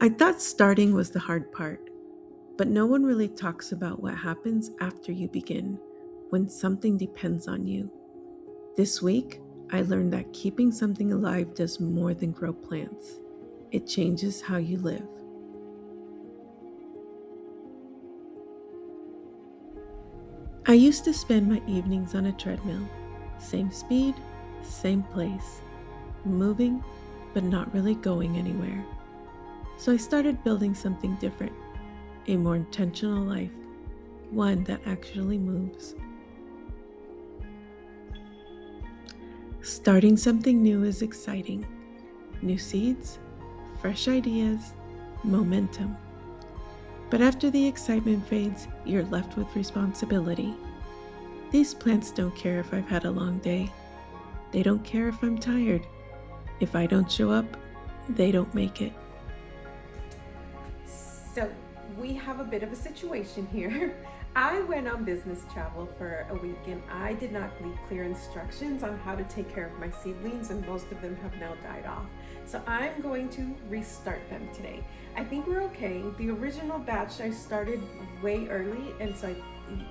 I thought starting was the hard part, but no one really talks about what happens after you begin, when something depends on you. This week, I learned that keeping something alive does more than grow plants. It changes how you live. I used to spend my evenings on a treadmill. Same speed, same place, moving, but not really going anywhere. So I started building something different, a more intentional life, one that actually moves. Starting something new is exciting. New seeds, fresh ideas, momentum. But after the excitement fades, you're left with responsibility. These plants don't care if I've had a long day. They don't care if I'm tired. If I don't show up, they don't make it. So we have a bit of a situation here. I went on business travel for a week and I did not leave clear instructions on how to take care of my seedlings, and most of them have now died off. So I'm going to restart them today. I think we're okay. The original batch I started way early, and so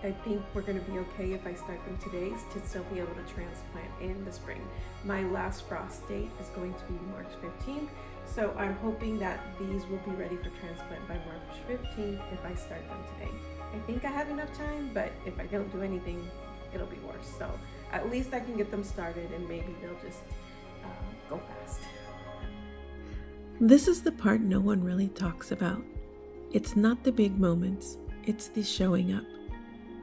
I think we're going to be okay if I start them today to still be able to transplant in the spring. My last frost date is going to be March 15th, so I'm hoping that these will be ready for transplant by March 15th if I start them today. I think I have enough time, but if I don't do anything, it'll be worse. So at least I can get them started and maybe they'll just go fast. This is the part no one really talks about. It's not the big moments, it's the showing up,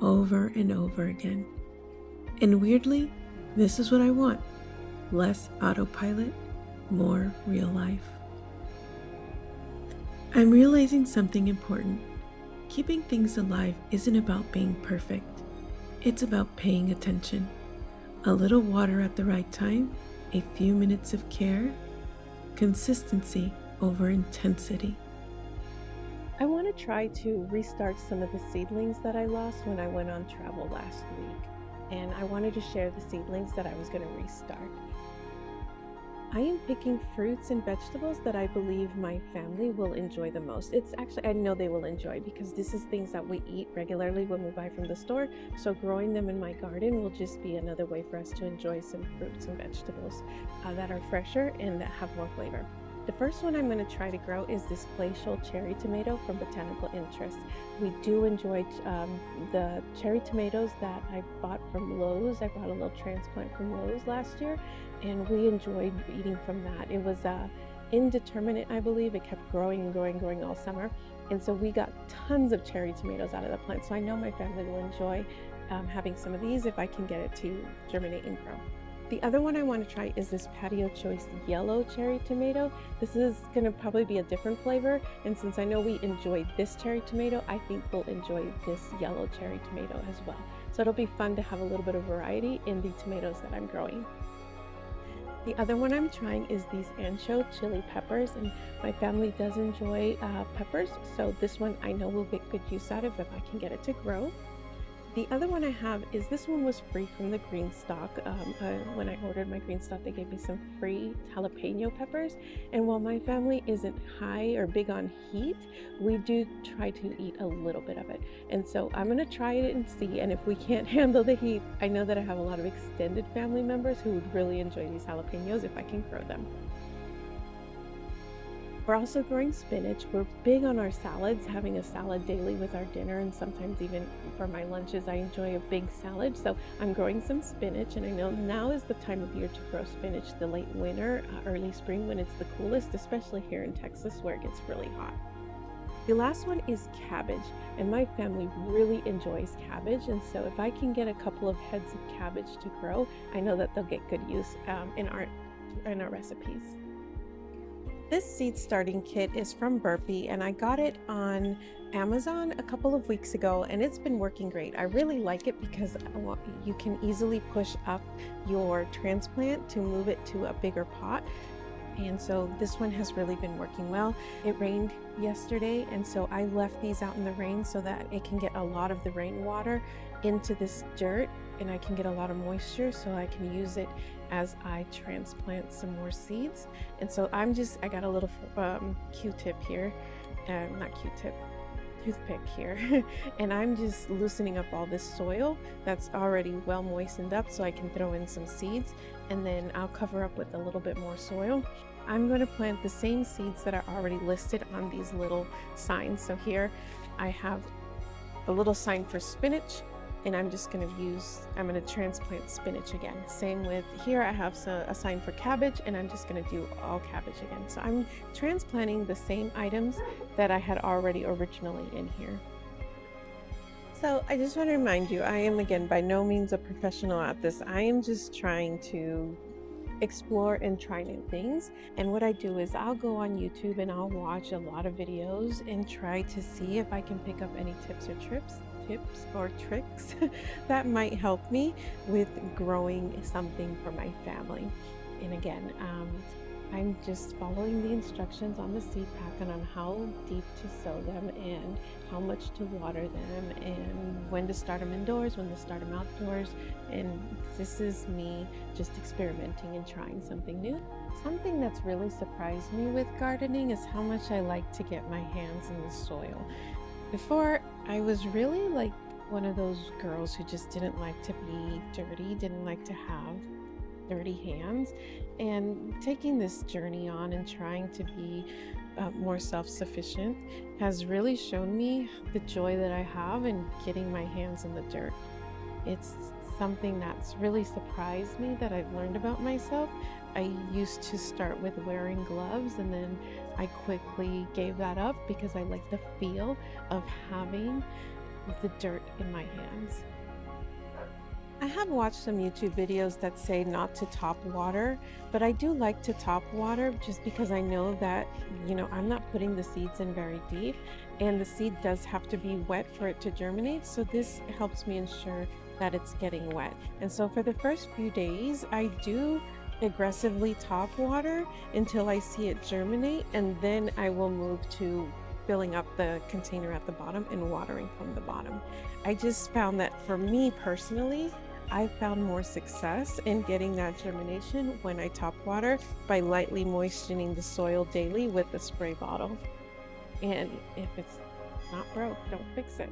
over and over again. And weirdly, this is what I want. Less autopilot, more real life. I'm realizing something important. Keeping things alive isn't about being perfect. It's about paying attention. A little water at the right time, a few minutes of care, consistency over intensity. I want to try to restart some of the seedlings that I lost when I went on travel last week. And I wanted to share the seedlings that I was going to restart. I am picking fruits and vegetables that I believe my family will enjoy the most. It's actually, I know they will enjoy because this is things that we eat regularly when we buy from the store. So growing them in my garden will just be another way for us to enjoy some fruits and vegetables that are fresher and that have more flavor. The first one I'm going to try to grow is this glacial cherry tomato from Botanical Interest. We do enjoy the cherry tomatoes that I bought from Lowe's. I bought a little transplant from Lowe's last year, and we enjoyed eating from that. It was indeterminate, I believe. It kept growing and growing and growing all summer. And so we got tons of cherry tomatoes out of the plant. So I know my family will enjoy having some of these if I can get it to germinate and grow. The other one I want to try is this Patio Choice yellow cherry tomato. This is going to probably be a different flavor, and since I know we enjoy this cherry tomato, I think we'll enjoy this yellow cherry tomato as well. So it'll be fun to have a little bit of variety in the tomatoes that I'm growing. The other one I'm trying is these ancho chili peppers, and my family does enjoy peppers, so this one I know we'll get good use out of if I can get it to grow. The other one I have is this one was free from the green stock. When I ordered my green stock, they gave me some free jalapeno peppers. And while my family isn't high or big on heat, we do try to eat a little bit of it. And so I'm going to try it and see. And if we can't handle the heat, I know that I have a lot of extended family members who would really enjoy these jalapenos if I can grow them. We're also growing spinach. We're big on our salads, having a salad daily with our dinner, and sometimes even for my lunches I enjoy a big salad. So I'm growing some spinach, and I know now is the time of year to grow spinach, the late winter, early spring when it's the coolest, especially here in Texas where it gets really hot. The last one is cabbage, and my family really enjoys cabbage, and so if I can get a couple of heads of cabbage to grow, I know that they'll get good use in our recipes. This seed starting kit is from Burpee, and I got it on Amazon a couple of weeks ago, and it's been working great. I really like it because you can easily push up your transplant to move it to a bigger pot. And so this one has really been working well. It rained yesterday, and so I left these out in the rain so that it can get a lot of the rainwater into this dirt and I can get a lot of moisture, so I can use it as I transplant some more seeds. And so I got a little Q-tip here, not Q-tip, toothpick here, and I'm just loosening up all this soil that's already well moistened up so I can throw in some seeds, and then I'll cover up with a little bit more soil. I'm going to plant the same seeds that are already listed on these little signs. So here I have a little sign for spinach, and I'm going to transplant spinach again. Same with here, I have a sign for cabbage, and I'm just going to do all cabbage again. So I'm transplanting the same items that I had already originally in here. So I just want to remind you, I am, again, by no means a professional at this. I am just trying to explore and try new things. And what I do is I'll go on YouTube and I'll watch a lot of videos and try to see if I can pick up any tips or tricks that might help me with growing something for my family. And again, I'm just following the instructions on the seed packet on how deep to sow them and how much to water them and when to start them indoors, when to start them outdoors. And this is me just experimenting and trying something new. Something that's really surprised me with gardening is how much I like to get my hands in the soil. Before, I was really like one of those girls who just didn't like to be dirty, didn't like to have dirty hands. And taking this journey on and trying to be more self-sufficient has really shown me the joy that I have in getting my hands in the dirt. It's something that's really surprised me that I've learned about myself. I used to start with wearing gloves, and then I quickly gave that up because I like the feel of having the dirt in my hands. I have watched some YouTube videos that say not to top water, but I do like to top water just because I know that, I'm not putting the seeds in very deep, and the seed does have to be wet for it to germinate. So this helps me ensure that it's getting wet. And so for the first few days, I do aggressively top water until I see it germinate, and then I will move to filling up the container at the bottom and watering from the bottom. I just found that for me personally, I found more success in getting that germination when I top water by lightly moistening the soil daily with a spray bottle. And if it's not broke, don't fix it,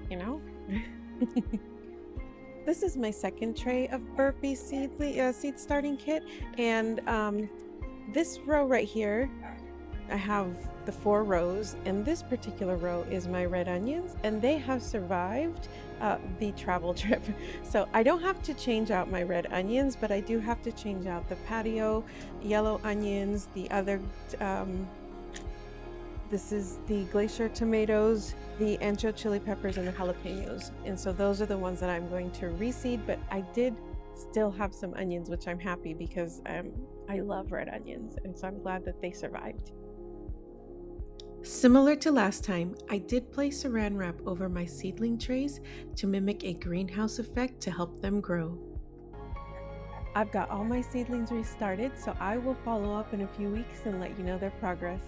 This is my second tray of Burpee seed starting kit, and this row right here, I have the 4 rows, and this particular row is my red onions, and they have survived the travel trip. So I don't have to change out my red onions, but I do have to change out the patio yellow onions, the other this is the glacier tomatoes, the ancho chili peppers, and the jalapenos. And so those are the ones that I'm going to reseed, but I did still have some onions, which I'm happy because I love red onions, and so I'm glad that they survived. Similar to last time, I did place saran wrap over my seedling trays to mimic a greenhouse effect to help them grow. I've got all my seedlings restarted, so I will follow up in a few weeks and let you know their progress.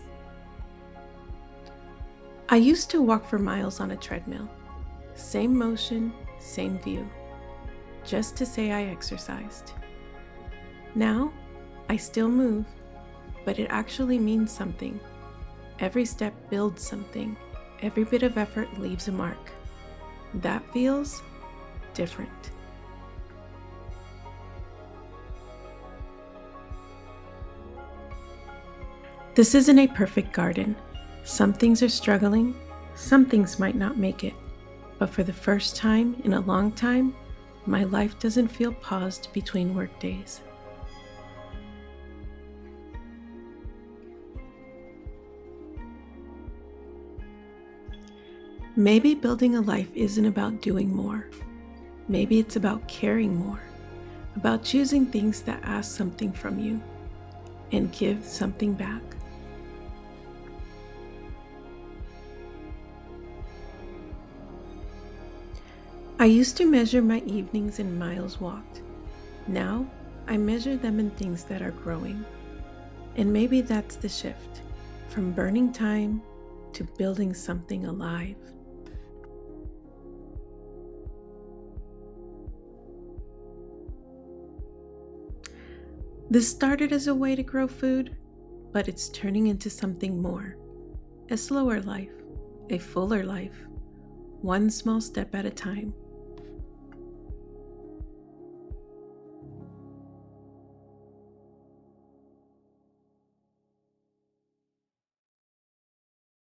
I used to walk for miles on a treadmill. Same motion, same view. Just to say I exercised. Now, I still move, but it actually means something. Every step builds something. Every bit of effort leaves a mark. That feels different. This isn't a perfect garden. Some things are struggling, some things might not make it. But for the first time in a long time, my life doesn't feel paused between work days. Maybe building a life isn't about doing more. Maybe it's about caring more, about choosing things that ask something from you and give something back. I used to measure my evenings in miles walked. Now, I measure them in things that are growing. And maybe that's the shift, from burning time to building something alive. This started as a way to grow food, but it's turning into something more. A slower life, a fuller life, one small step at a time.